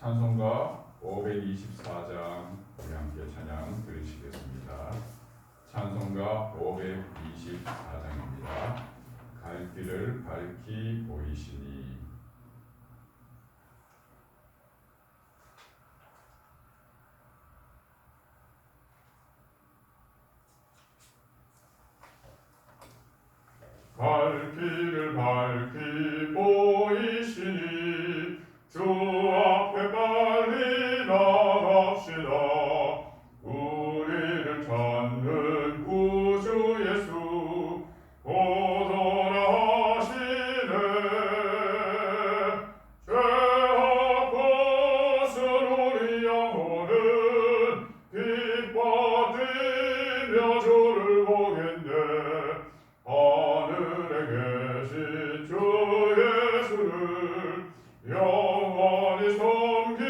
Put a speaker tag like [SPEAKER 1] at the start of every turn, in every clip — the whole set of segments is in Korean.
[SPEAKER 1] 찬송가 524장 우리 함께 찬양 들으시겠습니다. 찬송가 524장입니다. 갈 길을 밝히 보이시니. 갈 길을 밝히 보이시니 주 앞에 빨리 나갑시다. 우리를 찾는 구주 예수 오더라 하시네. 죄 아파서 우리 영혼은 기뻐 뛰며 주를 보겠네. 하늘에 계신 주 예수를 영원히 섬기리.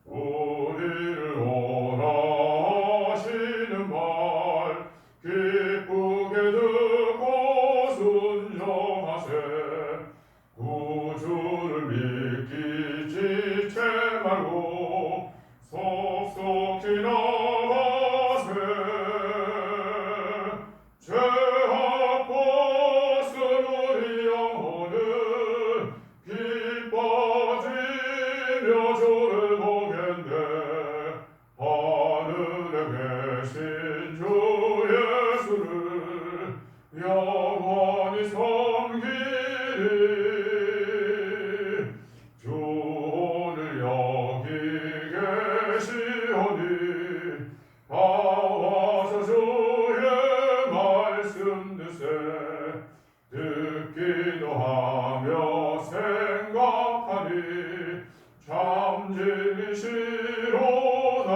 [SPEAKER 1] 우리를 오라 하시는 말 기쁘게 듣고 순종하세. 구주를 믿기 지체 말고 속속히 나가세. 죄 아파서 우리 영혼은 기뻐지며 주를 보겠네. 하늘에 계신 주 예수를 영원히 섬기리. 주 오늘 여기 계시오니 다 와서 주의 말씀 듣기도 하며 생각하니 참 진리시로다.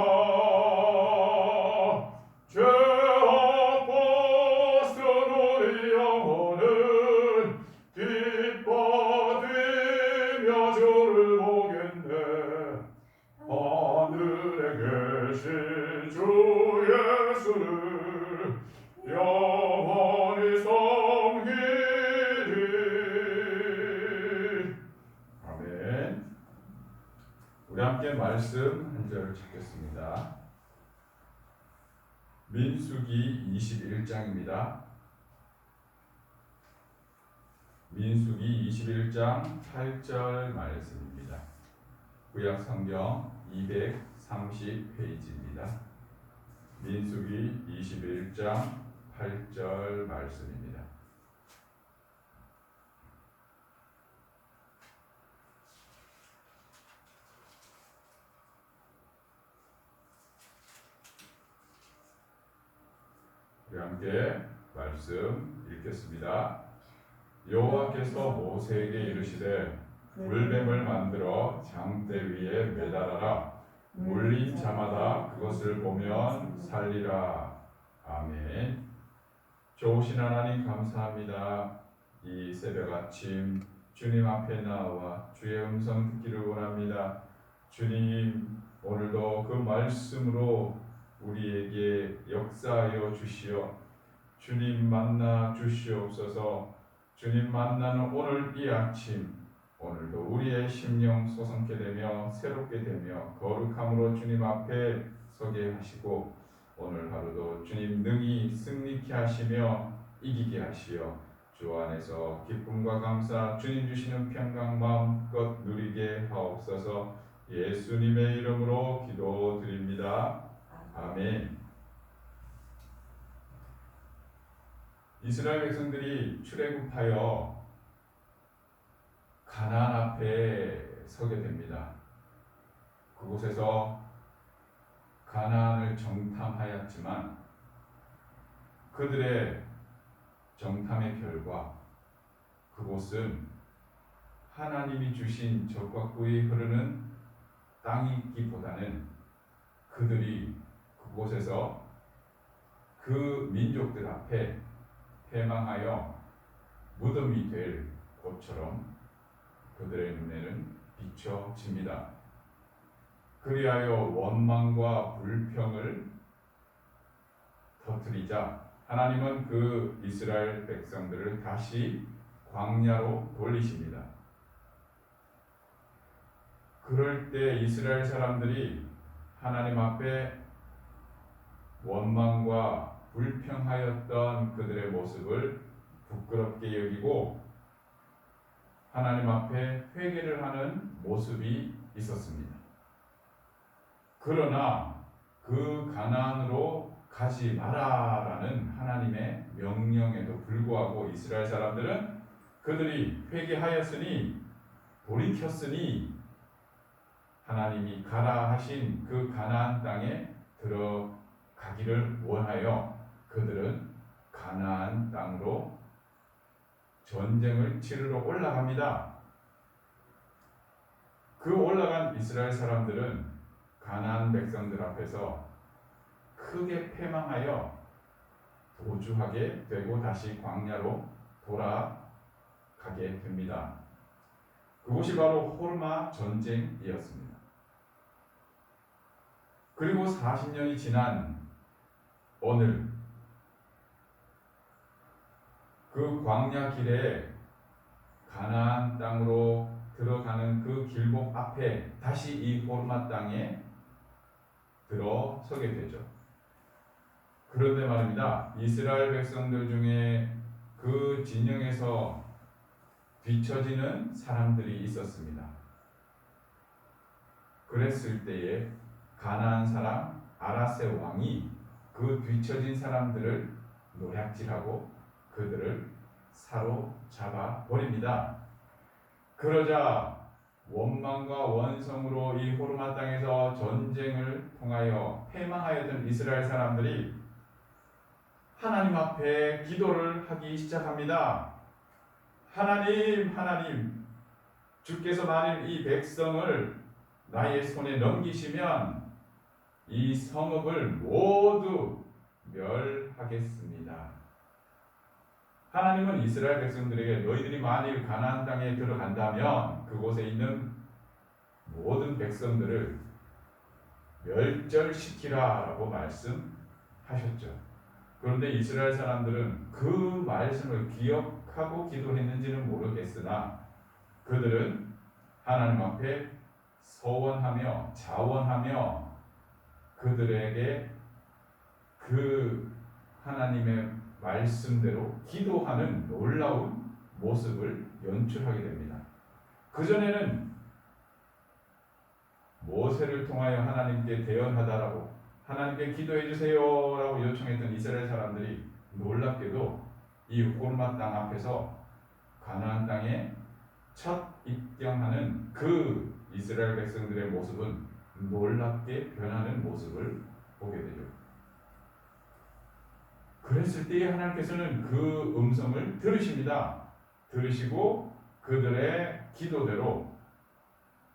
[SPEAKER 1] 죄 아파서 우리 영혼은 기뻐 뛰며 주를 보겠네. 하늘에 계신 주 예수를 영원히 섬기리. 아멘. 우리 함께 말씀 한 절을 찾겠습니다. 민수기 21장입니다. 민수기 21장 8절 말씀입니다. 구약 성경 230페이지입니다. 민수기 21장 8절 말씀입니다. 우리 함께 말씀 읽겠습니다. 여호와께서 모세에게 이르시되 불뱀을 만들어 장대 위에 매달아라. 물린 자마다 그것을 보면 살리라. 아멘. 좋으신 하나님 감사합니다. 이 새벽 아침 주님 앞에 나와 주의 음성 듣기를 원합니다. 주님, 오늘도 그 말씀으로 우리에게 역사하여 주시어 주님 만나 주시옵소서. 주님 만나는 오늘 이 아침, 오늘도 우리의 심령 소성케 되며 새롭게 되며 거룩함으로 주님 앞에 서게 하시고 오늘 하루도 주님 능히 승리케 하시며 이기게 하시어 주 안에서 기쁨과 감사 주님 주시는 평강 마음껏 누리게 하옵소서. 예수님의 이름으로 기도드립니다. 아멘. 이스라엘 백성들이 출애굽하여 가나안 앞에 서게 됩니다. 그곳에서 가나안을 정탐하였지만 그들의 정탐의 결과 그곳은 하나님이 주신 적과 꿀이 흐르는 땅이기보다는 그들이 그곳에서 그 민족들 앞에 패망하여 무덤이 될 곳처럼 그들의 눈에는 비춰집니다. 그리하여 원망과 불평을 터뜨리자 하나님은 그 이스라엘 백성들을 다시 광야로 돌리십니다. 그럴 때 이스라엘 사람들이 하나님 앞에 원망과 불평하였던 그들의 모습을 부끄럽게 여기고 하나님 앞에 회개를 하는 모습이 있었습니다. 그러나 그 가나안으로 가지 마라라는 하나님의 명령에도 불구하고 이스라엘 사람들은 그들이 회개하였으니 돌이켰으니 하나님이 가라 하신 그 가나안 땅에 들어가기를 원하여 그들은 가나안 땅으로 전쟁을 치르러 올라갑니다. 그 올라간 이스라엘 사람들은 가나안 백성들 앞에서 크게 패망하여 도주하게 되고 다시 광야로 돌아가게 됩니다. 그곳이 바로 호르마 전쟁이었습니다. 그리고 40년이 지난 오늘 그 광야 길에 가나안 땅으로 들어가는 그 길목 앞에 다시 이 호르마 땅에 들어서게 되죠. 그런데 말입니다. 이스라엘 백성들 중에 그 진영에서 뒤처지는 사람들이 있었습니다. 그랬을 때에 가나안 사람 아라세 왕이 그 뒤처진 사람들을 노략질하고 그들을 사로잡아 버립니다. 그러자 원망과 원성으로 이 호르마 땅에서 전쟁을 통하여 패망하였던 이스라엘 사람들이 하나님 앞에 기도를 하기 시작합니다. 하나님, 주께서 만일 이 백성을 나의 손에 넘기시면 이 성읍을 모두 멸하겠습니다. 하나님은 이스라엘 백성들에게 너희들이 만일 가나안 땅에 들어간다면 그곳에 있는 모든 백성들을 멸절시키라라고 말씀하셨죠. 그런데 이스라엘 사람들은 그 말씀을 기억하고 기도했는지는 모르겠으나 그들은 하나님 앞에 서원하며 자원하며 그들에게 그 하나님의 말씀대로 기도하는 놀라운 모습을 연출하게 됩니다. 그전에는 모세를 통하여 하나님께 대언하다라고 하나님께 기도해 주세요라고 요청했던 이스라엘 사람들이 놀랍게도 이 호르마 땅 앞에서 가나안 땅에 첫 입경하는 그 이스라엘 백성들의 모습은 놀랍게 변하는 모습을 보게 되죠. 그랬을 때에 하나님께서는 그 음성을 들으십니다. 들으시고 그들의 기도대로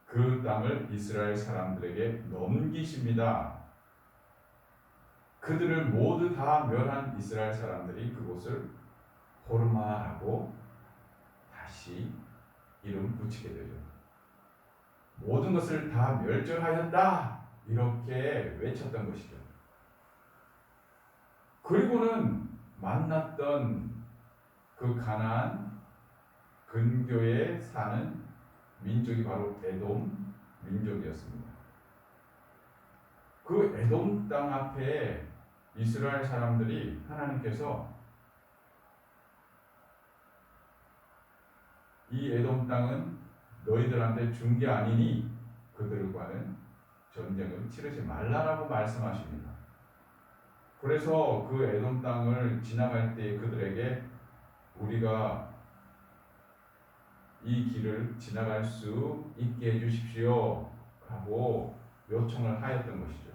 [SPEAKER 1] 그 땅을 이스라엘 사람들에게 넘기십니다. 그들을 모두 다 멸한 이스라엘 사람들이 그곳을 호르마라고 다시 이름 붙이게 되죠. 모든 것을 다 멸절하였다 이렇게 외쳤던 것이죠. 그리고는 만났던 그 가나안 근교에 사는 민족이 바로 에돔 민족이었습니다. 그 에돔 땅 앞에 이스라엘 사람들이 하나님께서 이 에돔 땅은 너희들한테 준 게 아니니 그들과는 전쟁을 치르지 말라라고 말씀하십니다. 그래서 그 에돔 땅을 지나갈 때 그들에게 우리가 이 길을 지나갈 수 있게 해주십시오 라고 요청을 하였던 것이죠.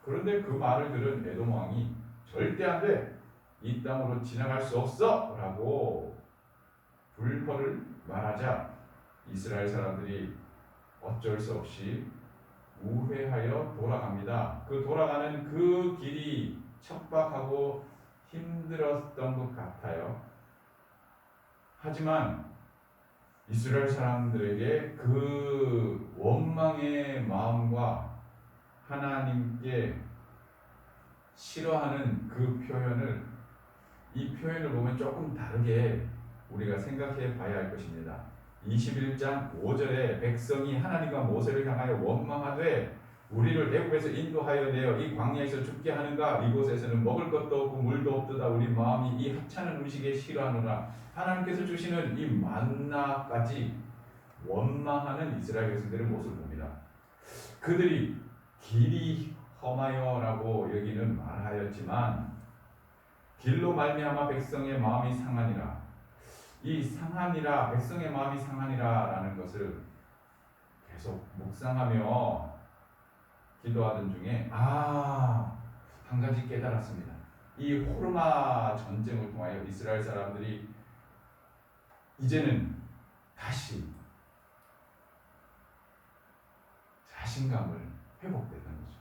[SPEAKER 1] 그런데 그 말을 들은 에돔 왕이 절대 안 돼! 이 땅으로 지나갈 수 없어! 라고 불허를 말하자 이스라엘 사람들이 어쩔 수 없이 우회하여 돌아갑니다. 그 돌아가는 그 길이 척박하고 힘들었던 것 같아요. 하지만 이스라엘 사람들에게 그 원망의 마음과 하나님께 싫어하는 그 표현을 이 표현을 보면 조금 다르게 우리가 생각해 봐야 할 것입니다. 21장 5절에 백성이 하나님과 모세를 향하여 원망하되 우리를 애굽에서 인도하여 내어 이 광야에서 죽게 하는가 이곳에서는 먹을 것도 없고 물도 없도다 우리 마음이 이 하찮은 음식에 싫어하노라. 하나님께서 주시는 이 만나까지 원망하는 이스라엘 백성들의 모습을 봅니다. 그들이 길이 험하여라고 여기는 말하였지만 길로 말미암아 백성의 마음이 상하니라. 이 상하니라 백성의 마음이 상하니라라는 것을 계속 묵상하며 기도하던 중에 한 가지 깨달았습니다. 이 호르마 전쟁을 통하여 이스라엘 사람들이 이제는 다시 자신감을 회복했던 거죠.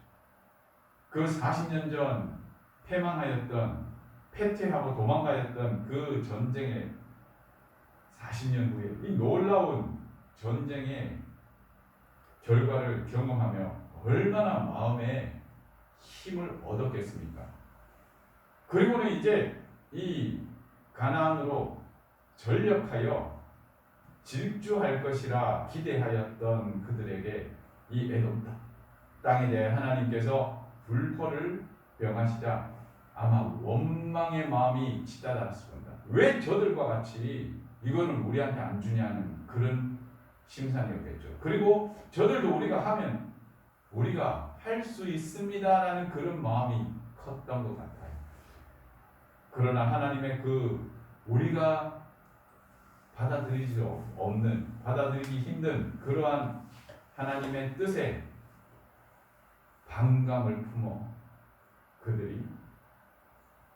[SPEAKER 1] 그 40년 전 패망하였던 패퇴하고 도망가였던 그 전쟁의 40년 후에 이 놀라운 전쟁의 결과를 경험하며 얼마나 마음에 힘을 얻었겠습니까? 그리고는 이제 이 가나안으로 전력하여 질주할 것이라 기대하였던 그들에게 이 에돔 땅에 대해 하나님께서 불포를 병하시자 아마 원망의 마음이 치닫았을 겁니다. 왜 저들과 같이 이거는 우리한테 안 주냐는 그런 심산이었겠죠. 그리고 저들도 우리가 하면 우리가 할 수 있습니다라는 그런 마음이 컸던 것 같아요. 그러나 하나님의 그 우리가 받아들이기 힘든 그러한 하나님의 뜻에 반감을 품어 그들이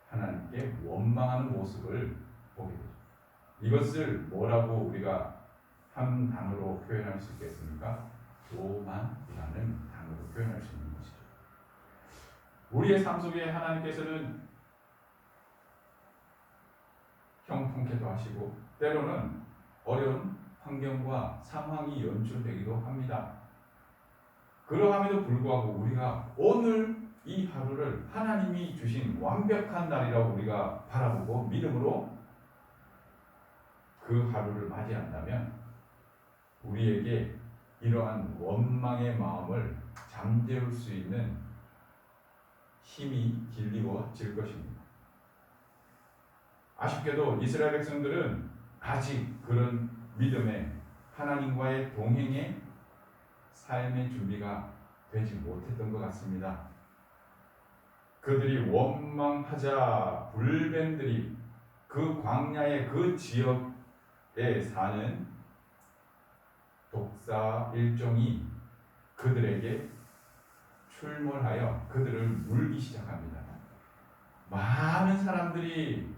[SPEAKER 1] 하나님께 원망하는 모습을 보게 되죠. 이것을 뭐라고 우리가 한 단어로 표현할 수 있겠습니까? 교만이라는 단어로 표현할 수 있는 것이죠. 우리의 삶 속에 하나님께서는 형통케도 하시고 때로는 어려운 환경과 상황이 연출되기도 합니다. 그러함에도 불구하고 우리가 오늘 이 하루를 하나님이 주신 완벽한 날이라고 우리가 바라보고 믿음으로 그 하루를 맞이한다면 우리에게 이러한 원망의 마음을 잠재울 수 있는 힘이 길리워질 것입니다. 아쉽게도 이스라엘 백성들은 아직 그런 믿음의 하나님과의 동행의 삶의 준비가 되지 못했던 것 같습니다. 그들이 원망하자 불뱀들이 그 광야의 그 지역에 사는 독사 일종이 그들에게 출몰하여 그들을 물기 시작합니다. 많은 사람들이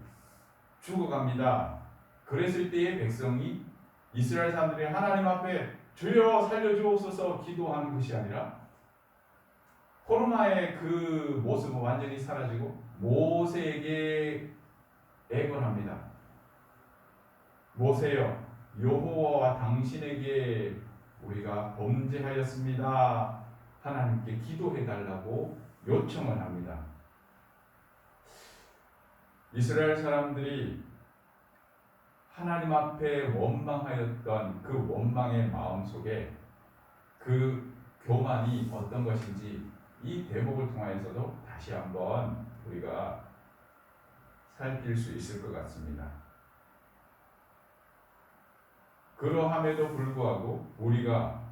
[SPEAKER 1] 죽어갑니다. 그랬을 때의 백성이 이스라엘 사람들이 하나님 앞에 주여 살려주옵소서 기도하는 것이 아니라 호르마의 그 모습은 완전히 사라지고 모세에게 애걸합니다. 모세여 여호와와 당신에게 우리가 범죄하였습니다. 하나님께 기도해달라고 요청을 합니다. 이스라엘 사람들이 하나님 앞에 원망하였던 그 원망의 마음 속에 그 교만이 어떤 것인지 이 대목을 통하여서도 다시 한번 우리가 살필 수 있을 것 같습니다. 그러함에도 불구하고 우리가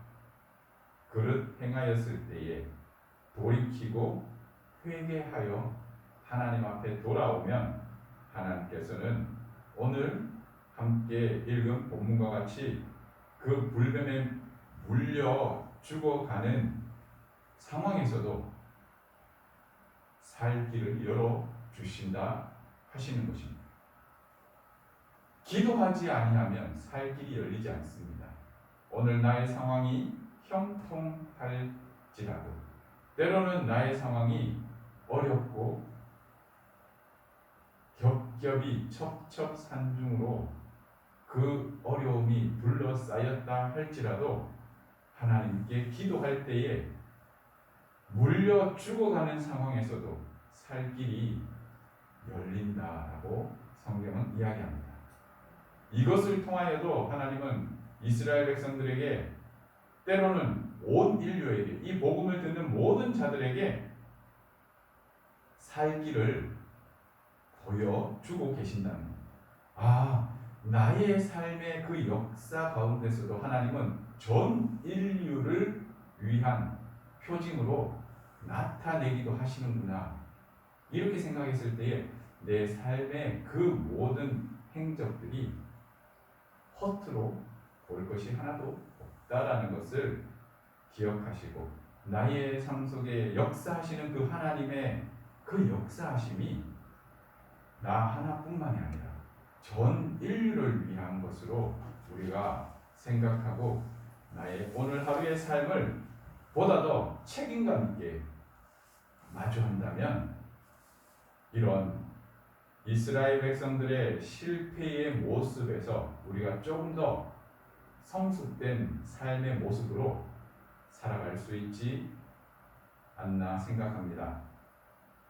[SPEAKER 1] 그릇 행하였을 때에 돌이키고 회개하여 하나님 앞에 돌아오면 하나님께서는 오늘 함께 읽은 본문과 같이 그 불뱀에 물려 죽어가는 상황에서도 살 길을 열어 주신다 하시는 것입니다. 기도하지 아니하면 살 길이 열리지 않습니다. 오늘 나의 상황이 형통할지라도 때로는 나의 상황이 어렵고 겹겹이 첩첩산중으로 그 어려움이 둘러싸였다 할지라도 하나님께 기도할 때에 물려 죽어가는 상황에서도 살 길이 열린다라고 성경은 이야기합니다. 이것을 통하여도 하나님은 이스라엘 백성들에게, 때로는 온 인류에게, 이 복음을 듣는 모든 자들에게 살 길을 보여주고 계신다는 겁니다. 나의 삶의 그 역사 가운데서도 하나님은 전 인류를 위한 표징으로 나타내기도 하시는구나. 이렇게 생각했을 때에 내 삶의 그 모든 행적들이 허투루 볼 것이 하나도 없다라는 것을 기억하시고, 나의 삶 속에 역사하시는 그 하나님의 그 역사하심이 나 하나뿐만이 아니라 전 인류를 위한 것으로 우리가 생각하고, 나의 오늘 하루의 삶을 보다 더 책임감 있게 마주한다면, 이런 이스라엘 백성들의 실패의 모습에서 우리가 조금 더 성숙된 삶의 모습으로 살아갈 수 있지 않나 생각합니다.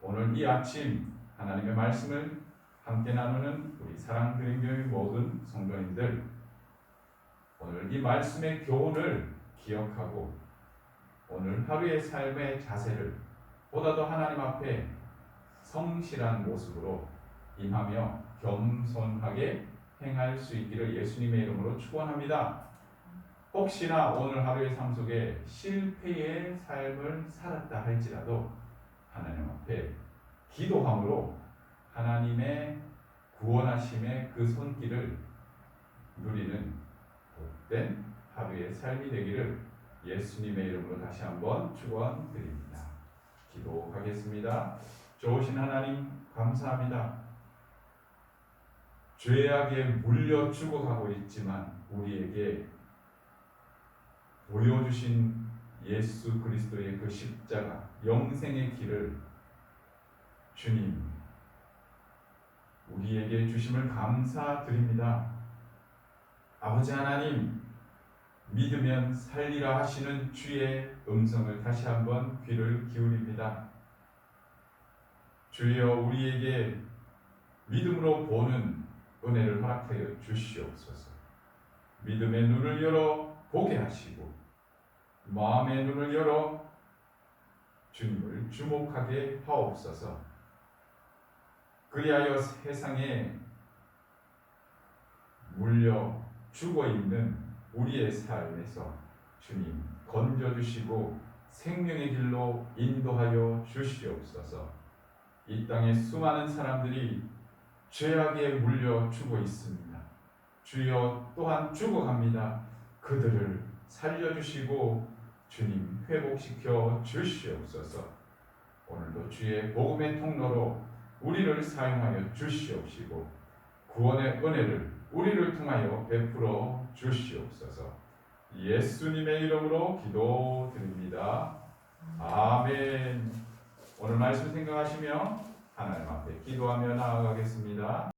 [SPEAKER 1] 오늘 이 아침 하나님의 말씀을 함께 나누는 우리 사랑드림교회 모든 성도님들, 오늘 이 말씀의 교훈을 기억하고 오늘 하루의 삶의 자세를 보다 더 하나님 앞에 성실한 모습으로 임하며 겸손하게 행할 수 있기를 예수님의 이름으로 축원합니다. 혹시나 오늘 하루의 삶 속에 실패의 삶을 살았다 할지라도 하나님 앞에 기도함으로 하나님의 구원하심의 그 손길을 누리는 복된 하루의 삶이 되기를 예수님의 이름으로 다시 한번 축원드립니다. 기도하겠습니다. 좋으신 하나님 감사합니다. 죄악에 물려 죽어가고 있지만 우리에게 보여주신 예수 그리스도의 그 십자가 영생의 길을 주님 우리에게 주심을 감사드립니다. 아버지 하나님, 믿으면 살리라 하시는 주의 음성을 다시 한번 귀를 기울입니다. 주여, 우리에게 믿음으로 보는 은혜를 허락하여 주시옵소서. 믿음의 눈을 열어 보게 하시고 마음의 눈을 열어 주님을 주목하게 하옵소서. 그리하여 세상에 물려 죽어 있는 우리의 삶에서 주님 건져주시고 생명의 길로 인도하여 주시옵소서. 이 땅에 수많은 사람들이 죄악에 물려 죽어 있습니다. 주여, 또한 죽어갑니다. 그들을 살려주시고 주님 회복시켜 주시옵소서. 오늘도 주의 복음의 통로로 우리를 사용하여 주시옵시고 구원의 은혜를 우리를 통하여 베풀어 주시옵소서. 예수님의 이름으로 기도드립니다. 아멘. 오늘 말씀 생각하시며 하나님 앞에 기도하며 나아가겠습니다.